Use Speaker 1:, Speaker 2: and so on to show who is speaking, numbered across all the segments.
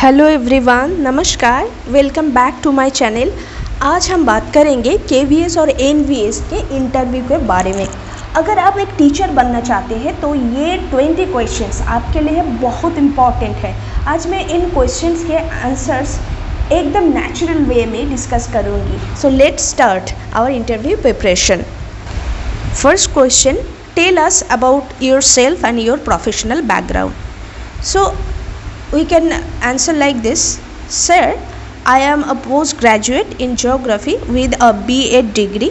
Speaker 1: Hello everyone, नमस्कार, welcome back to my channel. आज हम बात करेंगे KVS और NVS के इंटरव्यू के बारे में। अगर आप एक टीचर बनना चाहते हैं तो ये 20 क्वेश्चंस आपके लिए बहुत इम्पॉर्टेंट है। आज मैं इन क्वेश्चंस के आंसर्स एकदम नेचुरल वे में डिस्कस करूँगी। So let's start our interview preparation. First question, tell us about yourself and your professional background. So we can answer like this. Sir, I am a postgraduate in geography with a BA degree.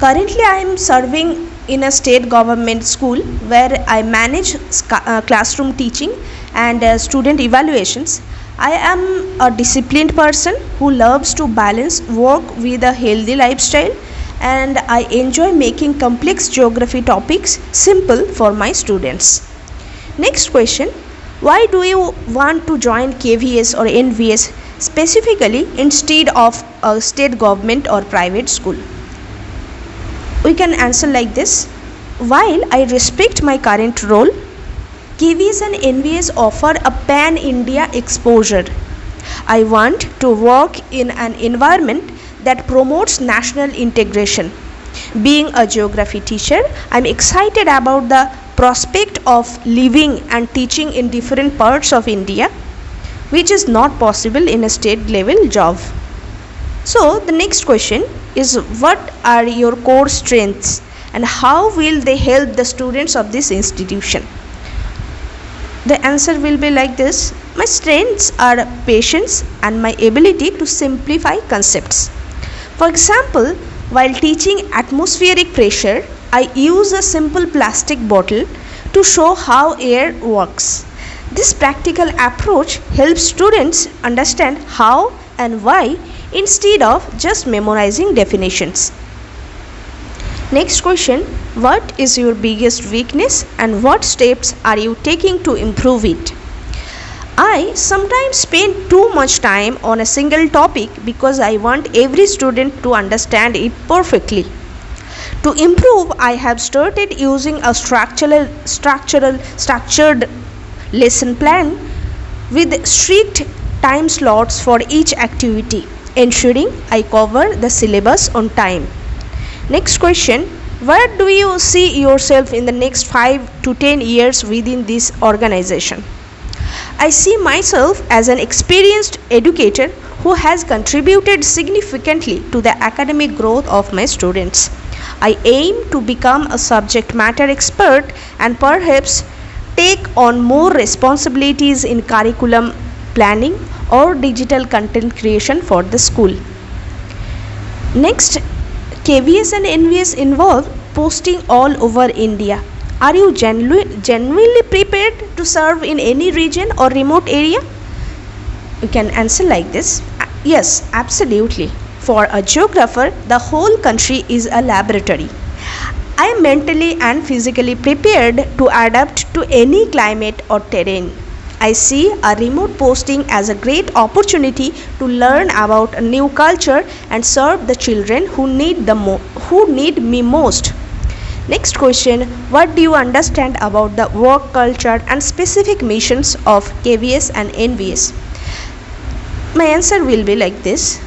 Speaker 1: Currently I am serving in a state government school where I manage classroom teaching and student evaluations. I am a disciplined person who loves to balance work with a healthy lifestyle, and I enjoy making complex geography topics simple for my students. Next question, why do you want to join KVS or NVS specifically instead of a state government or private school? We can answer like this. While I respect my current role, KVS and NVS offer a pan-India exposure. I want to work in an environment that promotes national integration. Being a geography teacher, I'm excited about the prospect of living and teaching in different parts of India, which is not possible in a state level job. So the next question is, what are your core strengths and how will they help the students of this institution? The answer will be like this. My strengths are patience and my ability to simplify concepts. For example, while teaching atmospheric pressure, I use a simple plastic bottle to show how air works. This practical approach helps students understand how and why instead of just memorizing definitions. Next question, what is your biggest weakness and what steps are you taking to improve it? I sometimes spend too much time on a single topic because I want every student to understand it perfectly. To improve, I have started using a structured lesson plan with strict time slots for each activity, ensuring I cover the syllabus on time. Next question, where do you see yourself in the next 5 to 10 years within this organization? I see myself as an experienced educator who has contributed significantly to the academic growth of my students. I aim to become a subject matter expert and perhaps take on more responsibilities in curriculum planning or digital content creation for the school. Next, KVS and NVS involve posting all over India. Are you genuinely prepared to serve in any region or remote area? You can answer like this. Yes, absolutely. For a geographer, the whole country is a laboratory. I am mentally and physically prepared to adapt to any climate or terrain. I see a remote posting as a great opportunity to learn about a new culture and serve the children who need me most. Next question, what do you understand about the work culture and specific missions of KVS and NVS? My answer will be like this.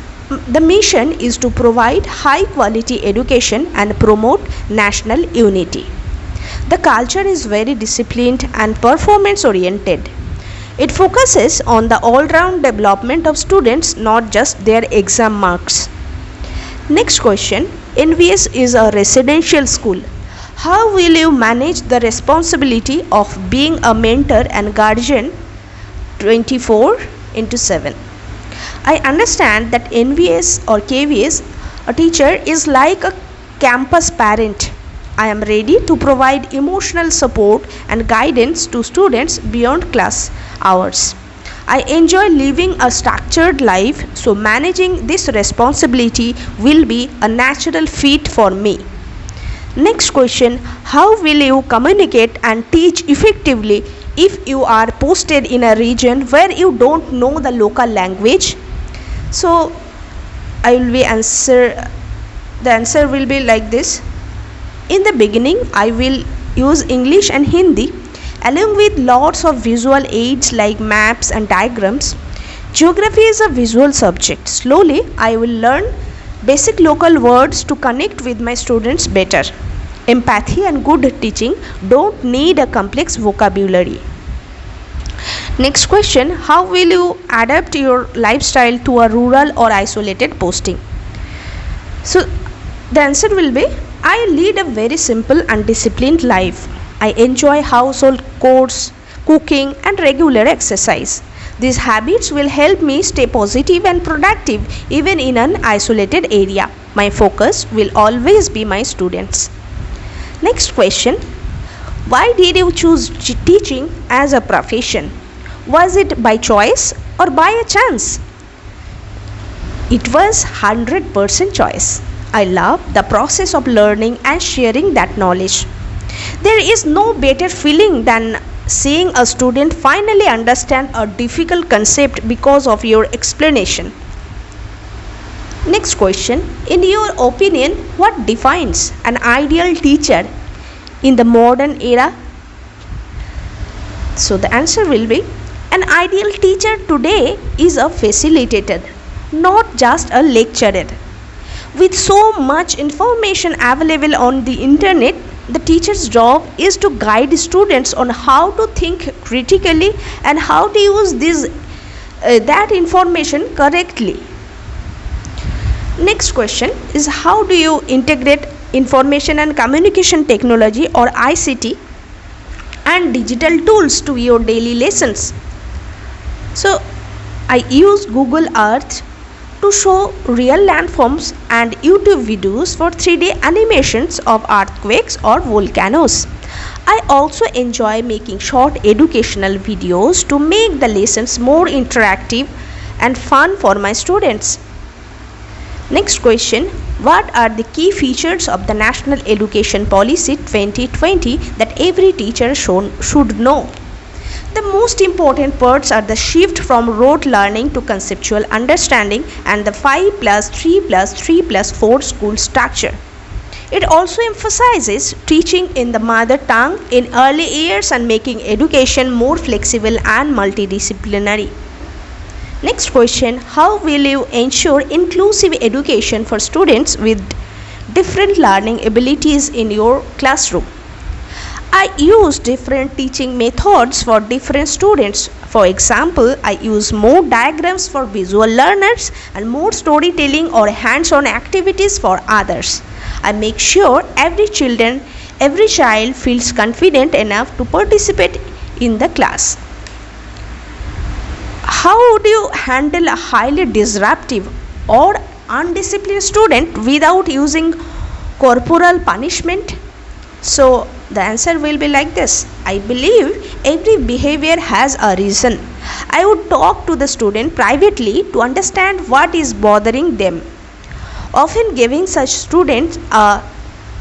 Speaker 1: The mission is to provide high quality education and promote national unity. The culture is very disciplined and performance oriented. It focuses on the all-round development of students, not just their exam marks. Next question, NVS is a residential school. How will you manage the responsibility of being a mentor and guardian 24/7? I understand that NVS or KVS, a teacher is like a campus parent. I am ready to provide emotional support and guidance to students beyond class hours. I enjoy living a structured life, so managing this responsibility will be a natural fit for me. Next question, how will you communicate and teach effectively if you are posted in a region where you don't know the local language? So the answer will be like this. In the beginning, I will use English and Hindi. along with lots of visual aids like maps and diagrams. Geography is a visual subject. Slowly, I will learn basic local words to connect with my students better. Empathy and good teaching don't need a complex vocabulary. Next question, how will you adapt your lifestyle to a rural or isolated posting? So the answer will be, I lead a very simple and disciplined life. I enjoy household chores, cooking and regular exercise. These habits will help me stay positive and productive even in an isolated area. My focus will always be my students. Next question, why did you choose teaching as a profession? Was it by choice or by a chance? It was 100% choice. I love the process of learning and sharing that knowledge. There is no better feeling than seeing a student finally understand a difficult concept because of your explanation. Next question, in your opinion, what defines an ideal teacher in the modern era? So the answer will be, an ideal teacher today is a facilitator, not just a lecturer. With so much information available on the internet, the teacher's job is to guide students on how to think critically and how to use that information correctly. Next question is, how do you integrate information and communication technology or ICT and digital tools to your daily lessons? So I use Google Earth to show real landforms and YouTube videos for 3D animations of earthquakes or volcanoes. I also enjoy making short educational videos to make the lessons more interactive and fun for my students. Next question, what are the key features of the National Education Policy 2020 that every teacher should know? The most important parts are the shift from rote learning to conceptual understanding and the 5+3+3+4 school structure. It also emphasizes teaching in the mother tongue in early years and making education more flexible and multidisciplinary. Next question, how will you ensure inclusive education for students with different learning abilities in your classroom? I use different teaching methods for different students. For example, I use more diagrams for visual learners and more storytelling or hands-on activities for others. I make sure every child feels confident enough to participate in the class. How do you handle a highly disruptive or undisciplined student without using corporal punishment? So the answer will be like this. I believe every behavior has a reason. I would talk to the student privately to understand what is bothering them. Often giving such students a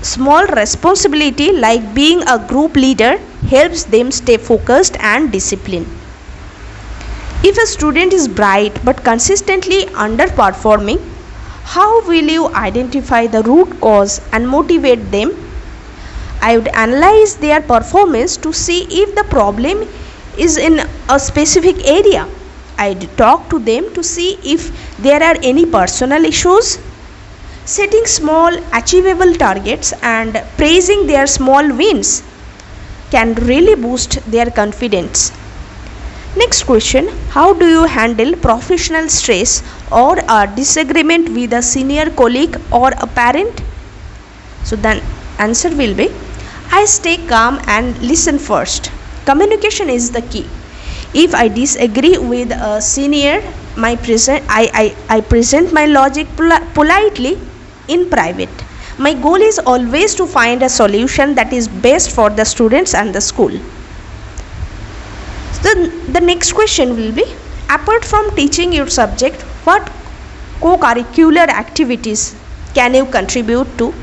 Speaker 1: small responsibility like being a group leader helps them stay focused and disciplined. If a student is bright but consistently underperforming, how will you identify the root cause and motivate them? I would analyze their performance to see if the problem is in a specific area. I'd talk to them to see if there are any personal issues. Setting small achievable targets and praising their small wins can really boost their confidence. Next question, how do you handle professional stress or a disagreement with a senior colleague or a parent? So the answer will be, I stay calm and listen first. Communication is the key. If I disagree with a senior, I present my logic politely in private. My goal is always to find a solution that is best for the students and the school. The next question will be, apart from teaching your subject, what co-curricular activities can you contribute to?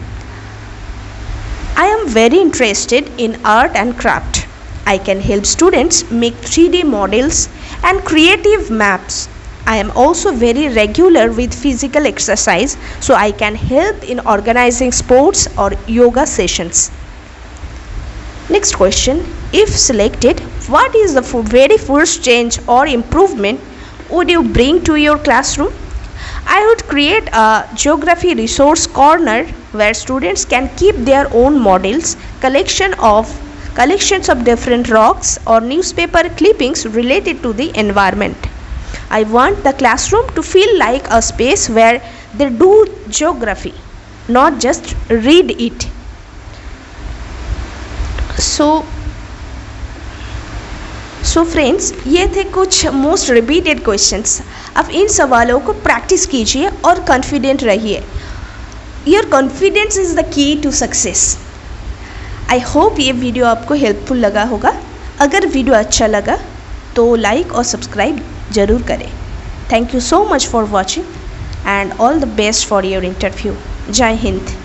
Speaker 1: I am very interested in art and craft. I can help students make 3D models and creative maps. I am also very regular with physical exercise, so I can help in organizing sports or yoga sessions. Next question, if selected, what is the very first change or improvement would you bring to your classroom? I would create a geography resource corner where students can keep their own models, collections of different rocks or newspaper clippings related to the environment. I want the classroom to feel like a space where they do geography, not just read it. So friends, ये थे कुछ most repeated questions. अब इन सवालों को practice कीजिए और confident रहिए. Your confidence is the key to success. I hope ये वीडियो आपको हेल्पफुल लगा होगा. अगर वीडियो अच्छा लगा तो लाइक और सब्सक्राइब ज़रूर करें. Thank you so much for watching and all the best for your interview. जय हिंद.